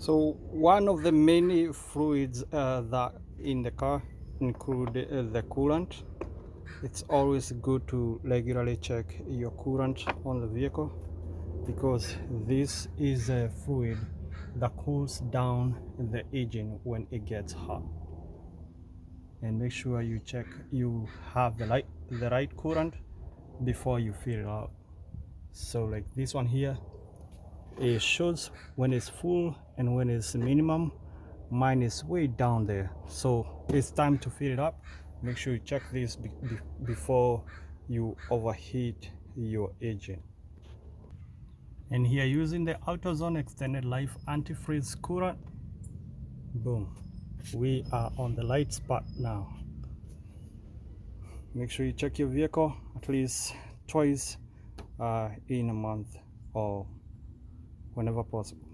So one of the many fluids that in the car include the coolant. It's always good to regularly check your coolant on the vehicle because this is a fluid that cools down the engine when it gets hot. And make sure you check you have the right coolant before you fill it out. So like this one here, it shows when it's full and when it's minimum. Mine is way down there, so it's time to fill it up. Make sure you check this before you overheat your engine. And here, using the AutoZone extended life antifreeze coolant, boom, we are on the light spot now. Make sure you check your vehicle at least twice in a month or whenever possible.